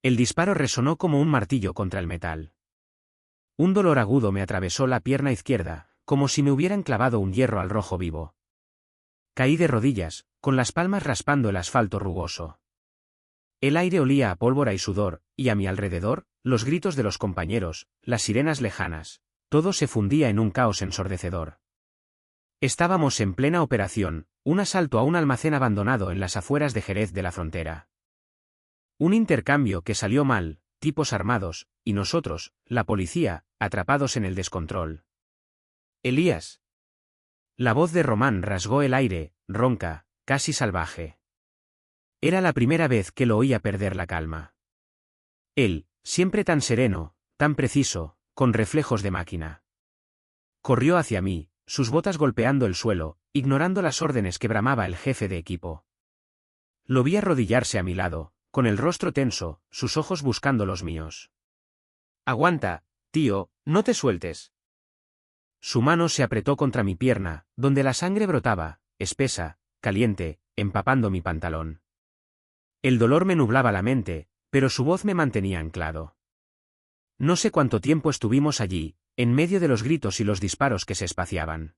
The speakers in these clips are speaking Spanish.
El disparo resonó como un martillo contra el metal. Un dolor agudo me atravesó la pierna izquierda, como si me hubieran clavado un hierro al rojo vivo. Caí de rodillas, con las palmas raspando el asfalto rugoso. El aire olía a pólvora y sudor, y a mi alrededor, los gritos de los compañeros, las sirenas lejanas, todo se fundía en un caos ensordecedor. Estábamos en plena operación, un asalto a un almacén abandonado en las afueras de Jerez de la Frontera. Un intercambio que salió mal, tipos armados, y nosotros, la policía, atrapados en el descontrol. Elías. La voz de Román rasgó el aire, ronca, casi salvaje. Era la primera vez que lo oía perder la calma. Él, siempre tan sereno, tan preciso, con reflejos de máquina. Corrió hacia mí, sus botas golpeando el suelo, ignorando las órdenes que bramaba el jefe de equipo. Lo vi arrodillarse a mi lado, con el rostro tenso, sus ojos buscando los míos. «Aguanta, tío, no te sueltes». Su mano se apretó contra mi pierna, donde la sangre brotaba, espesa, caliente, empapando mi pantalón. El dolor me nublaba la mente, pero su voz me mantenía anclado. No sé cuánto tiempo estuvimos allí, en medio de los gritos y los disparos que se espaciaban.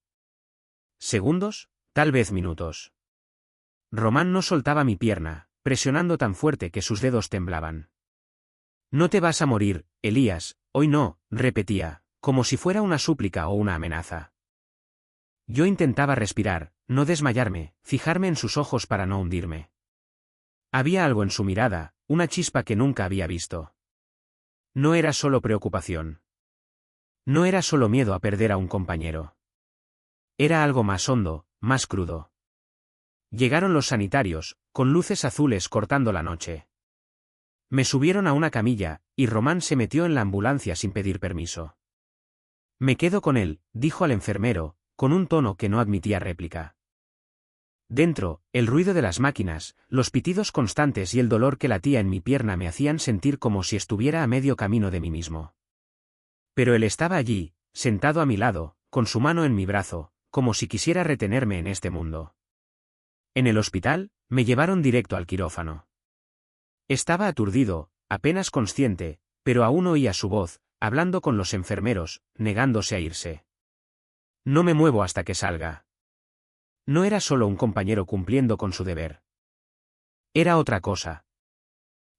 Segundos, tal vez minutos. Román no soltaba mi pierna, presionando tan fuerte que sus dedos temblaban. «No te vas a morir, Elías, hoy no», repetía, como si fuera una súplica o una amenaza. Yo intentaba respirar, no desmayarme, fijarme en sus ojos para no hundirme. Había algo en su mirada, una chispa que nunca había visto. No era solo preocupación. No era solo miedo a perder a un compañero. Era algo más hondo, más crudo. Llegaron los sanitarios, con luces azules cortando la noche. Me subieron a una camilla, y Román se metió en la ambulancia sin pedir permiso. «Me quedo con él», dijo al enfermero, con un tono que no admitía réplica. Dentro, el ruido de las máquinas, los pitidos constantes y el dolor que latía en mi pierna me hacían sentir como si estuviera a medio camino de mí mismo. Pero él estaba allí, sentado a mi lado, con su mano en mi brazo, como si quisiera retenerme en este mundo. En el hospital, me llevaron directo al quirófano. Estaba aturdido, apenas consciente, pero aún oía su voz, hablando con los enfermeros, negándose a irse. «No me muevo hasta que salga». No era solo un compañero cumpliendo con su deber. Era otra cosa.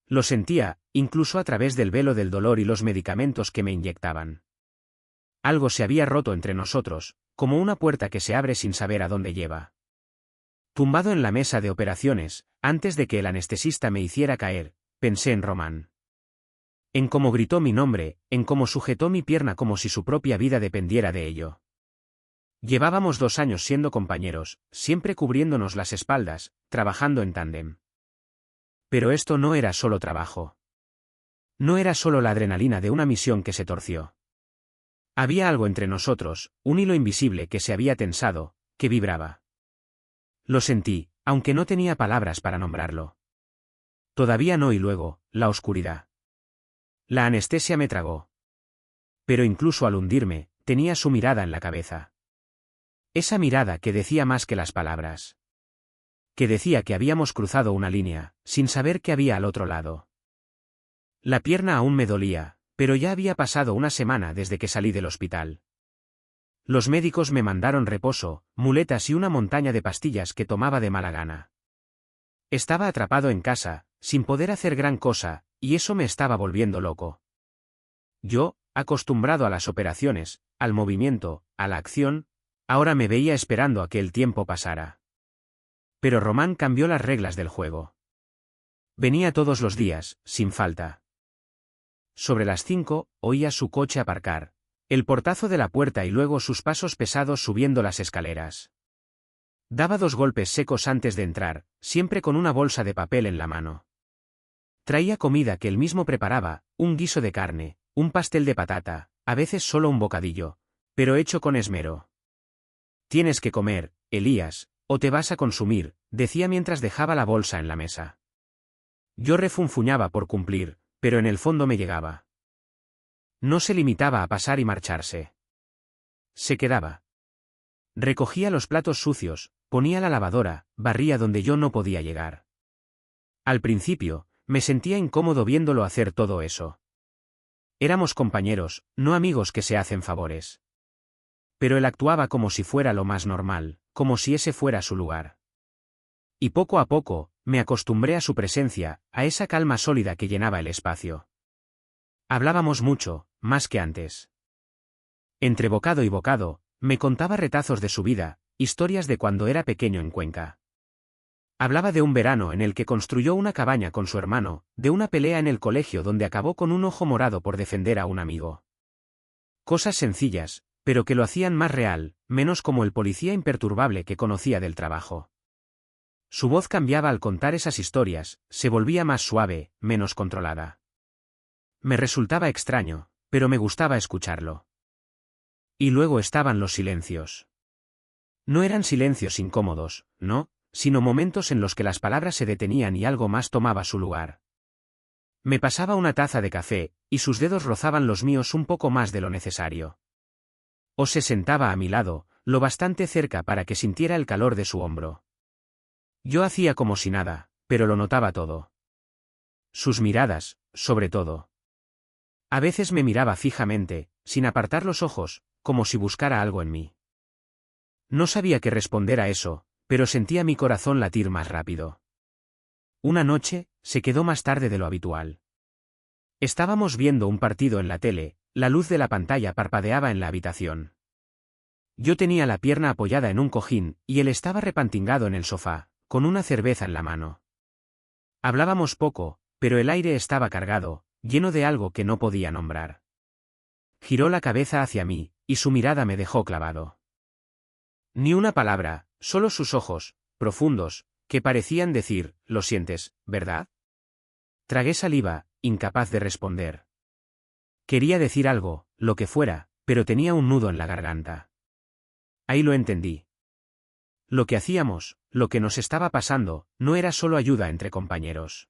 Lo sentía, incluso a través del velo del dolor y los medicamentos que me inyectaban. Algo se había roto entre nosotros, como una puerta que se abre sin saber a dónde lleva. Tumbado en la mesa de operaciones, antes de que el anestesista me hiciera caer, pensé en Román. En cómo gritó mi nombre, en cómo sujetó mi pierna como si su propia vida dependiera de ello. Llevábamos 2 años siendo compañeros, siempre cubriéndonos las espaldas, trabajando en tándem. Pero esto no era solo trabajo. No era solo la adrenalina de una misión que se torció. Había algo entre nosotros, un hilo invisible que se había tensado, que vibraba. Lo sentí, aunque no tenía palabras para nombrarlo. Todavía no, y luego, la oscuridad. La anestesia me tragó. Pero incluso al hundirme, tenía su mirada en la cabeza. Esa mirada que decía más que las palabras. Que decía que habíamos cruzado una línea, sin saber qué había al otro lado. La pierna aún me dolía, pero ya había pasado una semana desde que salí del hospital. Los médicos me mandaron reposo, muletas y una montaña de pastillas que tomaba de mala gana. Estaba atrapado en casa, sin poder hacer gran cosa, y eso me estaba volviendo loco. Yo, acostumbrado a las operaciones, al movimiento, a la acción, ahora me veía esperando a que el tiempo pasara. Pero Román cambió las reglas del juego. Venía todos los días, sin falta. Sobre las 5, oía su coche aparcar, el portazo de la puerta y luego sus pasos pesados subiendo las escaleras. Daba 2 golpes secos antes de entrar, siempre con una bolsa de papel en la mano. Traía comida que él mismo preparaba, un guiso de carne, un pastel de patata, a veces solo un bocadillo, pero hecho con esmero. «Tienes que comer, Elías, o te vas a consumir», decía mientras dejaba la bolsa en la mesa. Yo refunfuñaba por cumplir, pero en el fondo me llegaba. No se limitaba a pasar y marcharse. Se quedaba. Recogía los platos sucios, ponía la lavadora, barría donde yo no podía llegar. Al principio, me sentía incómodo viéndolo hacer todo eso. Éramos compañeros, no amigos que se hacen favores. Pero él actuaba como si fuera lo más normal, como si ese fuera su lugar. Y poco a poco, me acostumbré a su presencia, a esa calma sólida que llenaba el espacio. Hablábamos mucho, más que antes. Entre bocado y bocado, me contaba retazos de su vida, historias de cuando era pequeño en Cuenca. Hablaba de un verano en el que construyó una cabaña con su hermano, de una pelea en el colegio donde acabó con un ojo morado por defender a un amigo. Cosas sencillas, pero que lo hacían más real, menos como el policía imperturbable que conocía del trabajo. Su voz cambiaba al contar esas historias, se volvía más suave, menos controlada. Me resultaba extraño, pero me gustaba escucharlo. Y luego estaban los silencios. No eran silencios incómodos, no, sino momentos en los que las palabras se detenían y algo más tomaba su lugar. Me pasaba una taza de café, y sus dedos rozaban los míos un poco más de lo necesario. O se sentaba a mi lado, lo bastante cerca para que sintiera el calor de su hombro. Yo hacía como si nada, pero lo notaba todo. Sus miradas, sobre todo. A veces me miraba fijamente, sin apartar los ojos, como si buscara algo en mí. No sabía qué responder a eso, pero sentía mi corazón latir más rápido. Una noche, se quedó más tarde de lo habitual. Estábamos viendo un partido en la tele, la luz de la pantalla parpadeaba en la habitación. Yo tenía la pierna apoyada en un cojín, y él estaba repantingado en el sofá, con una cerveza en la mano. Hablábamos poco, pero el aire estaba cargado, lleno de algo que no podía nombrar. Giró la cabeza hacia mí, y su mirada me dejó clavado. Ni una palabra, solo sus ojos, profundos, que parecían decir, «Lo sientes, ¿verdad?». Tragué saliva, incapaz de responder. Quería decir algo, lo que fuera, pero tenía un nudo en la garganta. Ahí lo entendí. Lo que hacíamos, lo que nos estaba pasando, no era solo ayuda entre compañeros.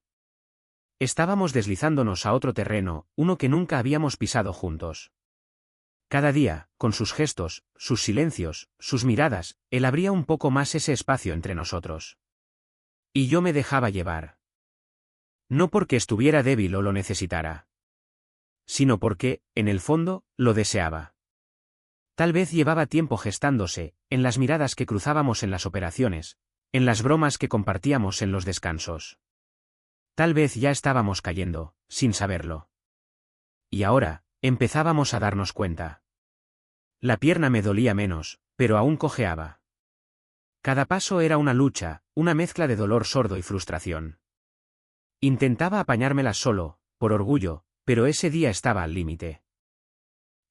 Estábamos deslizándonos a otro terreno, uno que nunca habíamos pisado juntos. Cada día, con sus gestos, sus silencios, sus miradas, él abría un poco más ese espacio entre nosotros. Y yo me dejaba llevar. No porque estuviera débil o lo necesitara, sino porque, en el fondo, lo deseaba. Tal vez llevaba tiempo gestándose, en las miradas que cruzábamos en las operaciones, en las bromas que compartíamos en los descansos. Tal vez ya estábamos cayendo, sin saberlo. Y ahora, empezábamos a darnos cuenta. La pierna me dolía menos, pero aún cojeaba. Cada paso era una lucha, una mezcla de dolor sordo y frustración. Intentaba apañármelas solo, por orgullo, pero ese día estaba al límite.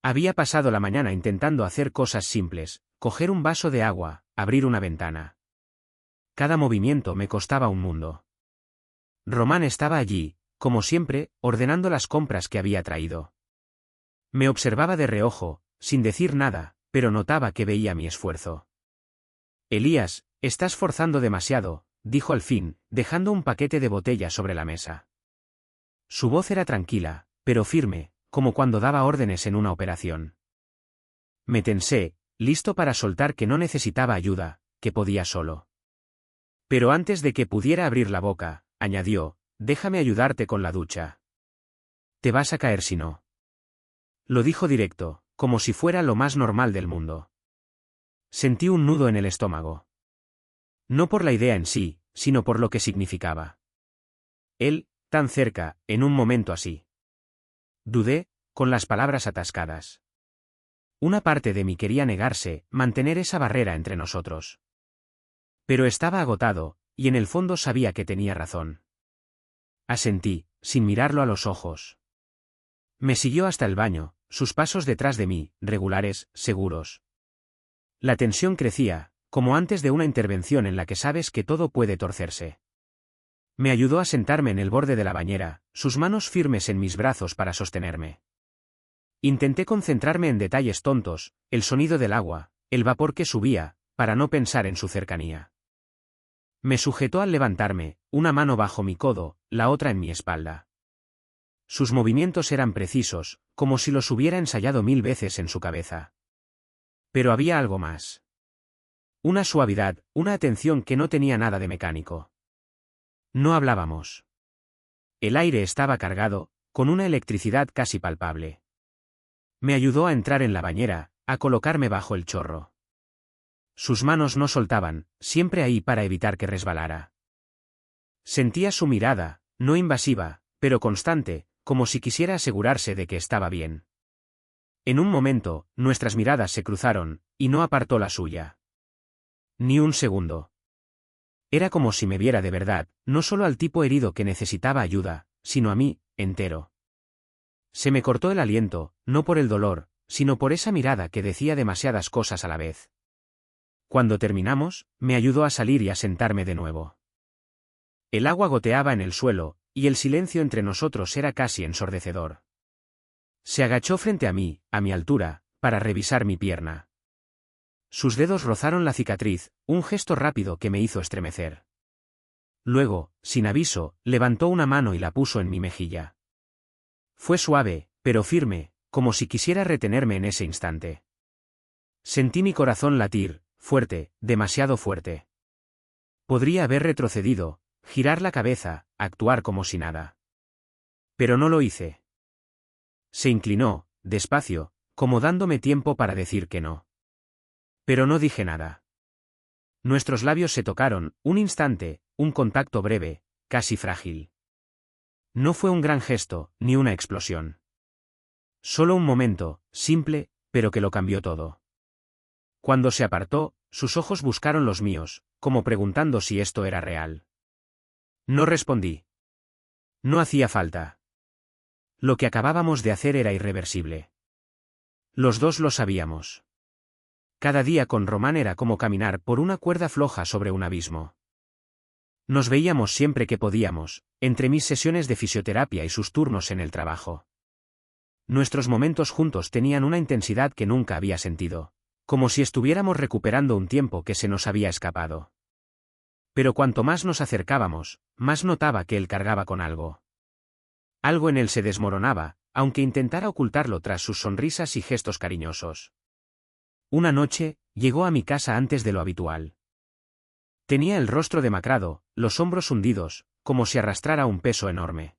Había pasado la mañana intentando hacer cosas simples, coger un vaso de agua, abrir una ventana. Cada movimiento me costaba un mundo. Román estaba allí, como siempre, ordenando las compras que había traído. Me observaba de reojo, sin decir nada, pero notaba que veía mi esfuerzo. «Elías, estás forzando demasiado», dijo al fin, dejando un paquete de botellas sobre la mesa. Su voz era tranquila, pero firme, como cuando daba órdenes en una operación. Me tensé, listo para soltar que no necesitaba ayuda, que podía solo. Pero antes de que pudiera abrir la boca, añadió, «Déjame ayudarte con la ducha. Te vas a caer si no». Lo dijo directo, como si fuera lo más normal del mundo. Sentí un nudo en el estómago. No por la idea en sí, sino por lo que significaba. Él, tan cerca, en un momento así. Dudé, con las palabras atascadas. Una parte de mí quería negarse, mantener esa barrera entre nosotros. Pero estaba agotado, y en el fondo sabía que tenía razón. Asentí, sin mirarlo a los ojos. Me siguió hasta el baño, sus pasos detrás de mí, regulares, seguros. La tensión crecía, como antes de una intervención en la que sabes que todo puede torcerse. Me ayudó a sentarme en el borde de la bañera, sus manos firmes en mis brazos para sostenerme. Intenté concentrarme en detalles tontos, el sonido del agua, el vapor que subía, para no pensar en su cercanía. Me sujetó al levantarme, una mano bajo mi codo, la otra en mi espalda. Sus movimientos eran precisos, como si los hubiera ensayado 1000 veces en su cabeza. Pero había algo más. Una suavidad, una atención que no tenía nada de mecánico. No hablábamos. El aire estaba cargado, con una electricidad casi palpable. Me ayudó a entrar en la bañera, a colocarme bajo el chorro. Sus manos no soltaban, siempre ahí para evitar que resbalara. Sentía su mirada, no invasiva, pero constante, como si quisiera asegurarse de que estaba bien. En un momento, nuestras miradas se cruzaron, y no apartó la suya. Ni un segundo. Era como si me viera de verdad, no solo al tipo herido que necesitaba ayuda, sino a mí, entero. Se me cortó el aliento, no por el dolor, sino por esa mirada que decía demasiadas cosas a la vez. Cuando terminamos, me ayudó a salir y a sentarme de nuevo. El agua goteaba en el suelo, y el silencio entre nosotros era casi ensordecedor. Se agachó frente a mí, a mi altura, para revisar mi pierna. Sus dedos rozaron la cicatriz, un gesto rápido que me hizo estremecer. Luego, sin aviso, levantó una mano y la puso en mi mejilla. Fue suave, pero firme, como si quisiera retenerme en ese instante. Sentí mi corazón latir, fuerte, demasiado fuerte. Podría haber retrocedido, girar la cabeza, actuar como si nada. Pero no lo hice. Se inclinó, despacio, como dándome tiempo para decir que no. Pero no dije nada. Nuestros labios se tocaron, un instante, un contacto breve, casi frágil. No fue un gran gesto, ni una explosión. Solo un momento, simple, pero que lo cambió todo. Cuando se apartó, sus ojos buscaron los míos, como preguntando si esto era real. No respondí. No hacía falta. Lo que acabábamos de hacer era irreversible. Los dos lo sabíamos. Cada día con Román era como caminar por una cuerda floja sobre un abismo. Nos veíamos siempre que podíamos, entre mis sesiones de fisioterapia y sus turnos en el trabajo. Nuestros momentos juntos tenían una intensidad que nunca había sentido, como si estuviéramos recuperando un tiempo que se nos había escapado. Pero cuanto más nos acercábamos, más notaba que él cargaba con algo. Algo en él se desmoronaba, aunque intentara ocultarlo tras sus sonrisas y gestos cariñosos. Una noche, llegó a mi casa antes de lo habitual. Tenía el rostro demacrado, los hombros hundidos, como si arrastrara un peso enorme.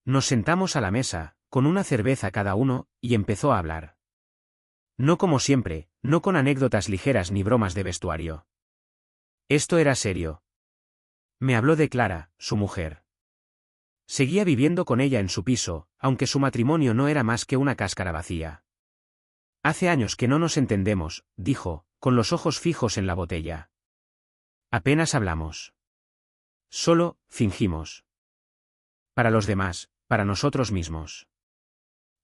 Nos sentamos a la mesa, con una cerveza cada uno, y empezó a hablar. No como siempre, no con anécdotas ligeras ni bromas de vestuario. Esto era serio. Me habló de Clara, su mujer. Seguía viviendo con ella en su piso, aunque su matrimonio no era más que una cáscara vacía. Hace años que no nos entendemos, dijo, con los ojos fijos en la botella. Apenas hablamos. Solo, fingimos. Para los demás, para nosotros mismos.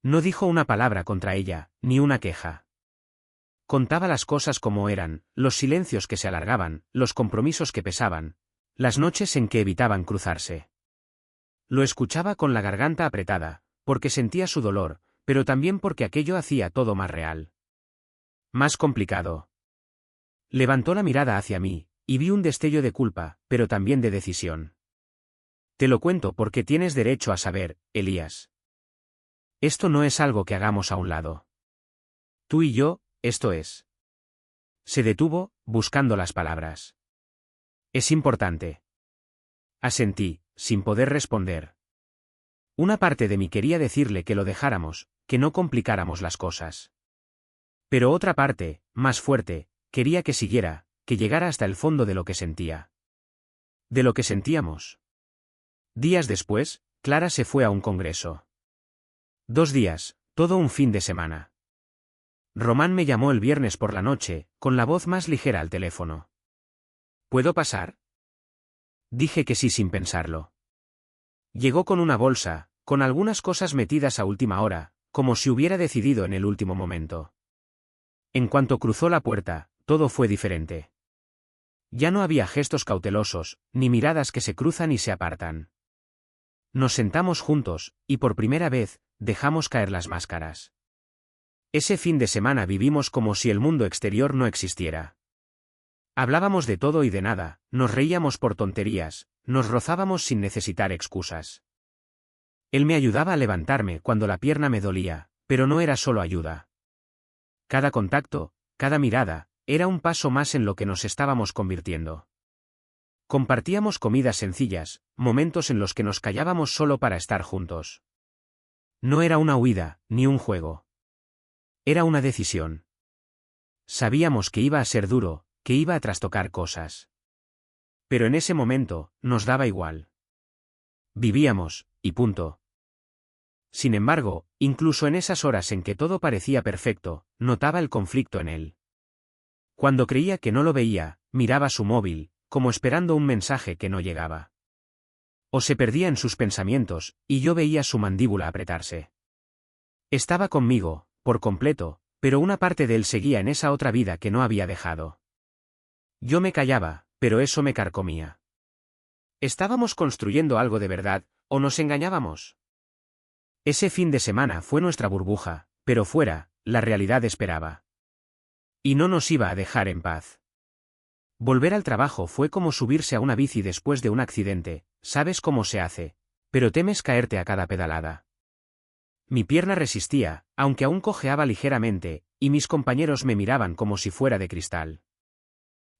No dijo una palabra contra ella, ni una queja. Contaba las cosas como eran, los silencios que se alargaban, los compromisos que pesaban, las noches en que evitaban cruzarse. Lo escuchaba con la garganta apretada, porque sentía su dolor, pero también porque aquello hacía todo más real. Más complicado. Levantó la mirada hacia mí, y vi un destello de culpa, pero también de decisión. Te lo cuento porque tienes derecho a saber, Elías. Esto no es algo que hagamos a un lado. Tú y yo, esto es. Se detuvo, buscando las palabras. Es importante. Asentí, sin poder responder. Una parte de mí quería decirle que lo dejáramos, que no complicáramos las cosas. Pero otra parte, más fuerte, quería que siguiera, que llegara hasta el fondo de lo que sentía. De lo que sentíamos. Días después, Clara se fue a un congreso. 2 días, todo un fin de semana. Román me llamó el viernes por la noche, con la voz más ligera al teléfono. ¿Puedo pasar? Dije que sí sin pensarlo. Llegó con una bolsa, con algunas cosas metidas a última hora, como si hubiera decidido en el último momento. En cuanto cruzó la puerta, todo fue diferente. Ya no había gestos cautelosos, ni miradas que se cruzan y se apartan. Nos sentamos juntos, y por primera vez, dejamos caer las máscaras. Ese fin de semana vivimos como si el mundo exterior no existiera. Hablábamos de todo y de nada, nos reíamos por tonterías, nos rozábamos sin necesitar excusas. Él me ayudaba a levantarme cuando la pierna me dolía, pero no era solo ayuda. Cada contacto, cada mirada, era un paso más en lo que nos estábamos convirtiendo. Compartíamos comidas sencillas, momentos en los que nos callábamos solo para estar juntos. No era una huida, ni un juego. Era una decisión. Sabíamos que iba a ser duro, que iba a trastocar cosas. Pero en ese momento, nos daba igual. Vivíamos, y punto. Sin embargo, incluso en esas horas en que todo parecía perfecto, notaba el conflicto en él. Cuando creía que no lo veía, miraba su móvil, como esperando un mensaje que no llegaba. O se perdía en sus pensamientos, y yo veía su mandíbula apretarse. Estaba conmigo, por completo, pero una parte de él seguía en esa otra vida que no había dejado. Yo me callaba, pero eso me carcomía. ¿Estábamos construyendo algo de verdad, o nos engañábamos? Ese fin de semana fue nuestra burbuja, pero fuera, la realidad esperaba. Y no nos iba a dejar en paz. Volver al trabajo fue como subirse a una bici después de un accidente, sabes cómo se hace, pero temes caerte a cada pedalada. Mi pierna resistía, aunque aún cojeaba ligeramente, y mis compañeros me miraban como si fuera de cristal.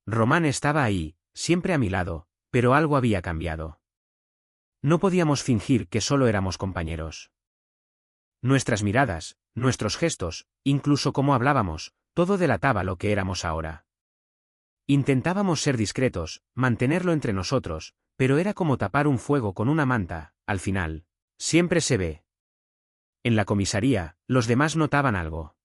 Román estaba ahí, siempre a mi lado, pero algo había cambiado. No podíamos fingir que solo éramos compañeros. Nuestras miradas, nuestros gestos, incluso cómo hablábamos, todo delataba lo que éramos ahora. Intentábamos ser discretos, mantenerlo entre nosotros, pero era como tapar un fuego con una manta, al final. Siempre se ve. En la comisaría, los demás notaban algo.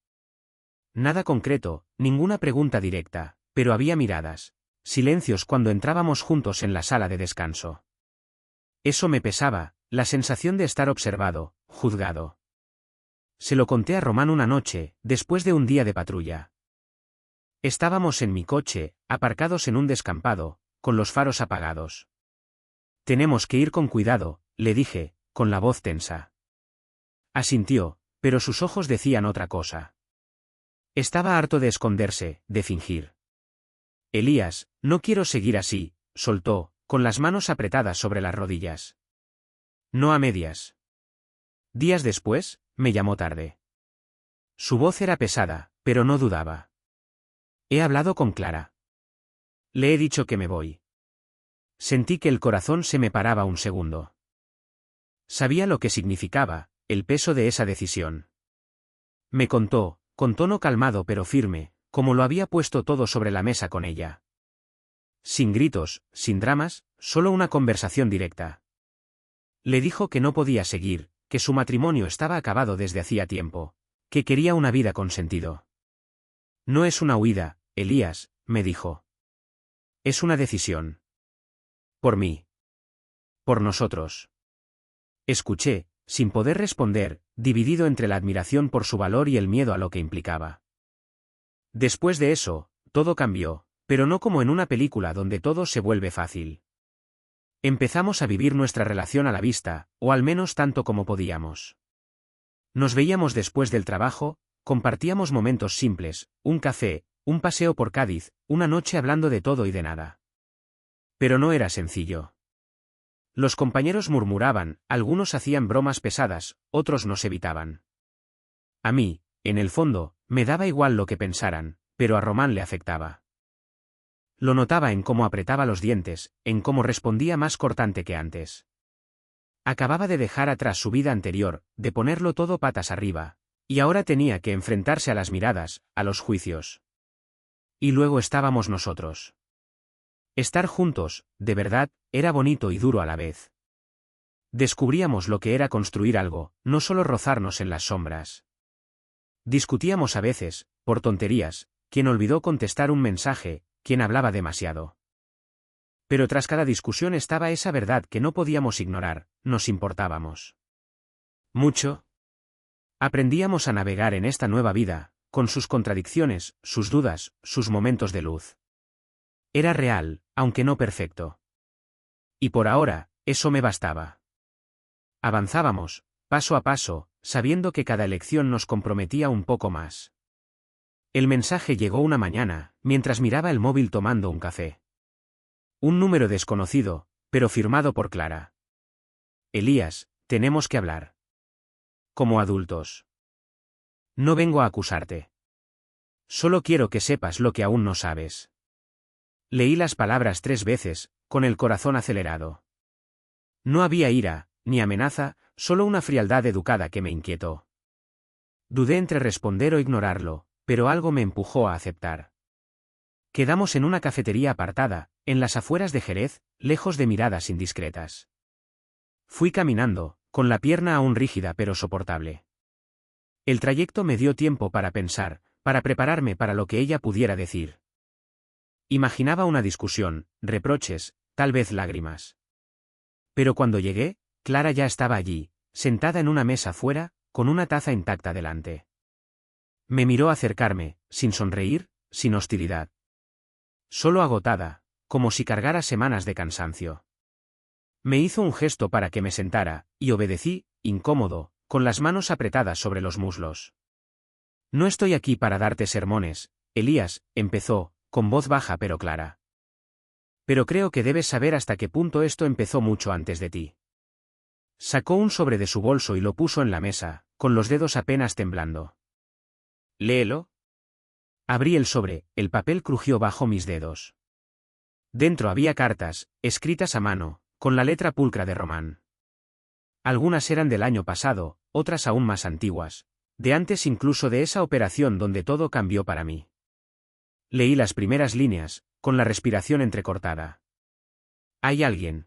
Nada concreto, ninguna pregunta directa, pero había miradas, silencios cuando entrábamos juntos en la sala de descanso. Eso me pesaba, la sensación de estar observado, juzgado. Se lo conté a Román una noche, después de un día de patrulla. Estábamos en mi coche, aparcados en un descampado, con los faros apagados. Tenemos que ir con cuidado, le dije, con la voz tensa. Asintió, pero sus ojos decían otra cosa. Estaba harto de esconderse, de fingir. Elías, no quiero seguir así, soltó, con las manos apretadas sobre las rodillas. No a medias. Días después, me llamó tarde. Su voz era pesada, pero no dudaba. He hablado con Clara. Le he dicho que me voy. Sentí que el corazón se me paraba un segundo. Sabía lo que significaba, el peso de esa decisión. Me contó, con tono calmado pero firme, como lo había puesto todo sobre la mesa con ella. Sin gritos, sin dramas, solo una conversación directa. Le dijo que no podía seguir, que su matrimonio estaba acabado desde hacía tiempo, que quería una vida con sentido. No es una huida, Elías, me dijo. Es una decisión. Por mí. Por nosotros. Escuché, sin poder responder, dividido entre la admiración por su valor y el miedo a lo que implicaba. Después de eso, todo cambió, pero no como en una película donde todo se vuelve fácil. Empezamos a vivir nuestra relación a la vista, o al menos tanto como podíamos. Nos veíamos después del trabajo, compartíamos momentos simples, un café, un paseo por Cádiz, una noche hablando de todo y de nada. Pero no era sencillo. Los compañeros murmuraban, algunos hacían bromas pesadas, otros nos evitaban. A mí, en el fondo, me daba igual lo que pensaran, pero a Román le afectaba. Lo notaba en cómo apretaba los dientes, en cómo respondía más cortante que antes. Acababa de dejar atrás su vida anterior, de ponerlo todo patas arriba, y ahora tenía que enfrentarse a las miradas, a los juicios. Y luego estábamos nosotros. Estar juntos, de verdad, era bonito y duro a la vez. Descubríamos lo que era construir algo, no solo rozarnos en las sombras. Discutíamos a veces, por tonterías, quien olvidó contestar un mensaje, quien hablaba demasiado. Pero tras cada discusión estaba esa verdad que no podíamos ignorar, nos importábamos. Mucho. Aprendíamos a navegar en esta nueva vida, con sus contradicciones, sus dudas, sus momentos de luz. Era real, aunque no perfecto. Y por ahora, eso me bastaba. Avanzábamos, paso a paso, sabiendo que cada elección nos comprometía un poco más. El mensaje llegó una mañana, mientras miraba el móvil tomando un café. Un número desconocido, pero firmado por Clara. Elías, tenemos que hablar. Como adultos. No vengo a acusarte. Solo quiero que sepas lo que aún no sabes. Leí las palabras 3 veces, con el corazón acelerado. No había ira, ni amenaza, solo una frialdad educada que me inquietó. Dudé entre responder o ignorarlo, pero algo me empujó a aceptar. Quedamos en una cafetería apartada, en las afueras de Jerez, lejos de miradas indiscretas. Fui caminando, con la pierna aún rígida pero soportable. El trayecto me dio tiempo para pensar, para prepararme para lo que ella pudiera decir. Imaginaba una discusión, reproches, tal vez lágrimas. Pero cuando llegué, Clara ya estaba allí, sentada en una mesa fuera, con una taza intacta delante. Me miró acercarme, sin sonreír, sin hostilidad. Solo agotada, como si cargara semanas de cansancio. Me hizo un gesto para que me sentara, y obedecí, incómodo, con las manos apretadas sobre los muslos. No estoy aquí para darte sermones, Elías, empezó, con voz baja pero clara. Pero creo que debes saber hasta qué punto esto empezó mucho antes de ti. Sacó un sobre de su bolso y lo puso en la mesa, con los dedos apenas temblando. Léelo. Abrí el sobre, el papel crujió bajo mis dedos. Dentro había cartas, escritas a mano, con la letra pulcra de Román. Algunas eran del año pasado, otras aún más antiguas, de antes incluso de esa operación donde todo cambió para mí. Leí las primeras líneas, con la respiración entrecortada. Hay alguien.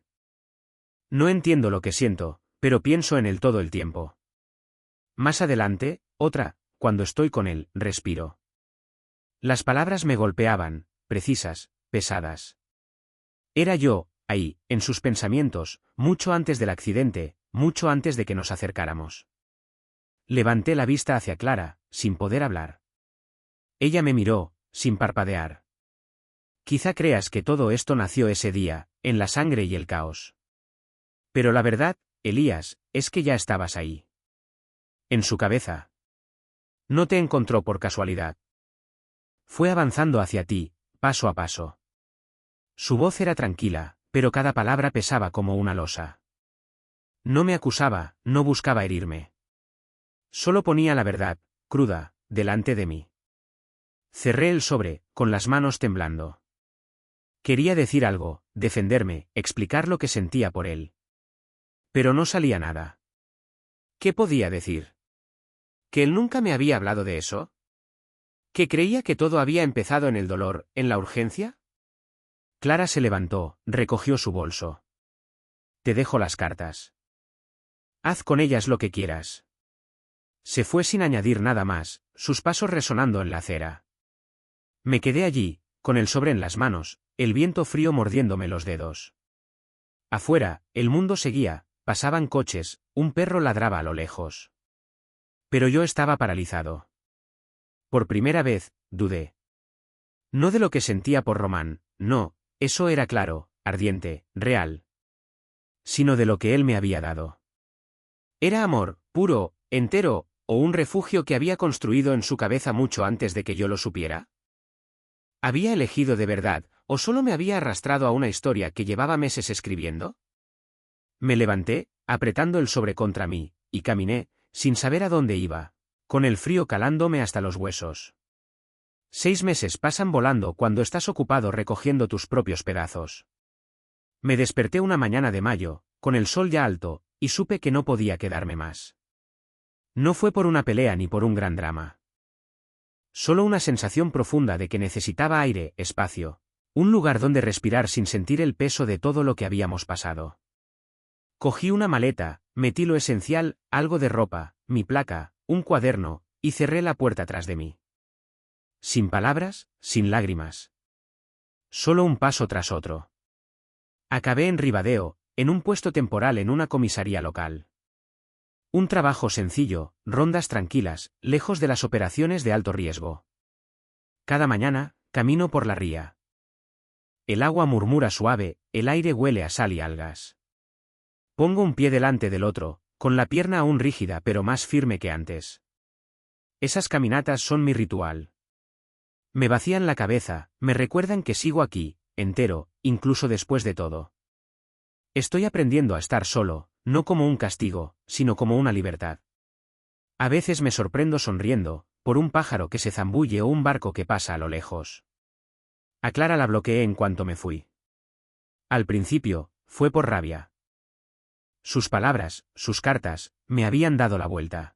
No entiendo lo que siento, pero pienso en él todo el tiempo. Más adelante, otra, cuando estoy con él, respiro. Las palabras me golpeaban, precisas, pesadas. Era yo, ahí, en sus pensamientos, mucho antes del accidente, mucho antes de que nos acercáramos. Levanté la vista hacia Clara, sin poder hablar. Ella me miró, sin parpadear. Quizá creas que todo esto nació ese día, en la sangre y el caos. Pero la verdad, Elías, es que ya estabas ahí. En su cabeza. No te encontró por casualidad. Fue avanzando hacia ti, paso a paso. Su voz era tranquila, pero cada palabra pesaba como una losa. No me acusaba, no buscaba herirme. Solo ponía la verdad, cruda, delante de mí. Cerré el sobre, con las manos temblando. Quería decir algo, defenderme, explicar lo que sentía por él. Pero no salía nada. ¿Qué podía decir? ¿Que él nunca me había hablado de eso? ¿Que creía que todo había empezado en el dolor, en la urgencia? Clara se levantó, recogió su bolso. Te dejo las cartas. Haz con ellas lo que quieras. Se fue sin añadir nada más, sus pasos resonando en la acera. Me quedé allí, con el sobre en las manos, el viento frío mordiéndome los dedos. Afuera, el mundo seguía, pasaban coches, un perro ladraba a lo lejos. Pero yo estaba paralizado. Por primera vez, dudé. No de lo que sentía por Román, no, eso era claro, ardiente, real. Sino de lo que él me había dado. ¿Era amor, puro, entero, o un refugio que había construido en su cabeza mucho antes de que yo lo supiera? ¿Había elegido de verdad, o solo me había arrastrado a una historia que llevaba meses escribiendo? Me levanté, apretando el sobre contra mí, y caminé, sin saber a dónde iba, con el frío calándome hasta los huesos. 6 meses pasan volando cuando estás ocupado recogiendo tus propios pedazos. Me desperté una mañana de mayo, con el sol ya alto, y supe que no podía quedarme más. No fue por una pelea ni por un gran drama. Solo una sensación profunda de que necesitaba aire, espacio, un lugar donde respirar sin sentir el peso de todo lo que habíamos pasado. Cogí una maleta, metí lo esencial, algo de ropa, mi placa, un cuaderno, y cerré la puerta tras de mí. Sin palabras, sin lágrimas. Solo un paso tras otro. Acabé en Ribadeo, en un puesto temporal en una comisaría local. Un trabajo sencillo, rondas tranquilas, lejos de las operaciones de alto riesgo. Cada mañana, camino por la ría. El agua murmura suave, el aire huele a sal y algas. Pongo un pie delante del otro, con la pierna aún rígida pero más firme que antes. Esas caminatas son mi ritual. Me vacían la cabeza, me recuerdan que sigo aquí, entero, incluso después de todo. Estoy aprendiendo a estar solo, no como un castigo, sino como una libertad. A veces me sorprendo sonriendo, por un pájaro que se zambulle o un barco que pasa a lo lejos. A Clara la bloqueé en cuanto me fui. Al principio, fue por rabia. Sus palabras, sus cartas, me habían dado la vuelta.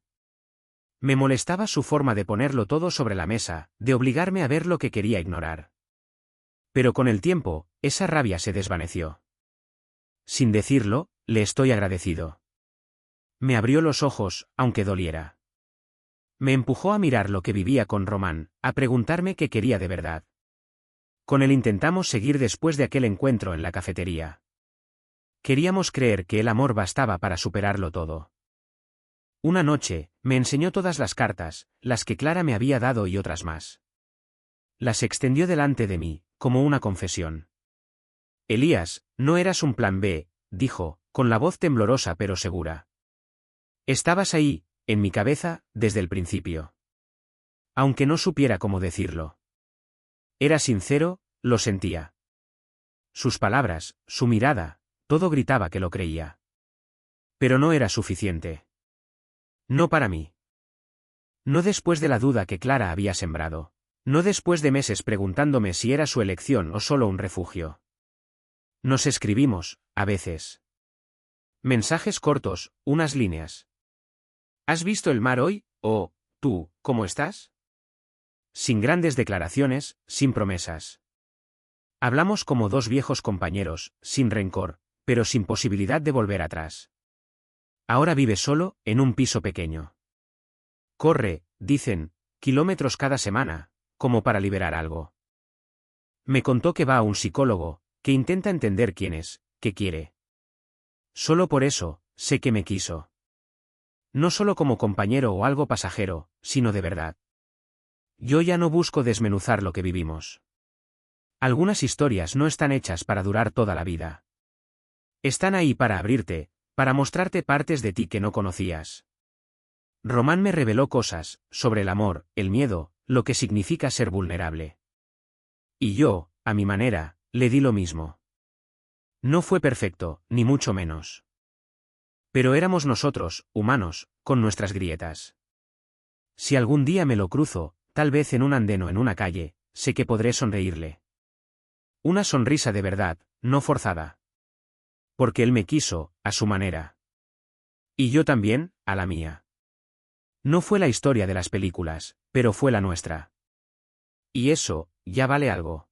Me molestaba su forma de ponerlo todo sobre la mesa, de obligarme a ver lo que quería ignorar. Pero con el tiempo, esa rabia se desvaneció. Sin decirlo, le estoy agradecido. Me abrió los ojos, aunque doliera. Me empujó a mirar lo que vivía con Román, a preguntarme qué quería de verdad. Con él intentamos seguir después de aquel encuentro en la cafetería. Queríamos creer que el amor bastaba para superarlo todo. Una noche, me enseñó todas las cartas, las que Clara me había dado y otras más. Las extendió delante de mí, como una confesión. Elías, no eras un plan B, dijo, con la voz temblorosa pero segura. Estabas ahí, en mi cabeza, desde el principio. Aunque no supiera cómo decirlo. Era sincero, lo sentía. Sus palabras, su mirada, todo gritaba que lo creía. Pero no era suficiente. No para mí. No después de la duda que Clara había sembrado. No después de meses preguntándome si era su elección o solo un refugio. Nos escribimos, a veces. Mensajes cortos, unas líneas. ¿Has visto el mar hoy? O, tú, ¿cómo estás? Sin grandes declaraciones, sin promesas. Hablamos como dos viejos compañeros, sin rencor, pero sin posibilidad de volver atrás. Ahora vive solo, en un piso pequeño. Corre, dicen, kilómetros cada semana, como para liberar algo. Me contó que va a un psicólogo, que intenta entender quién es, qué quiere. Solo por eso, sé que me quiso. No solo como compañero o algo pasajero, sino de verdad. Yo ya no busco desmenuzar lo que vivimos. Algunas historias no están hechas para durar toda la vida. Están ahí para abrirte, para mostrarte partes de ti que no conocías. Román me reveló cosas, sobre el amor, el miedo, lo que significa ser vulnerable. Y yo, a mi manera, le di lo mismo. No fue perfecto, ni mucho menos. Pero éramos nosotros, humanos, con nuestras grietas. Si algún día me lo cruzo, tal vez en un andén o en una calle, sé que podré sonreírle. Una sonrisa de verdad, no forzada. Porque él me quiso, a su manera. Y yo también, a la mía. No fue la historia de las películas, pero fue la nuestra. Y eso, ya vale algo.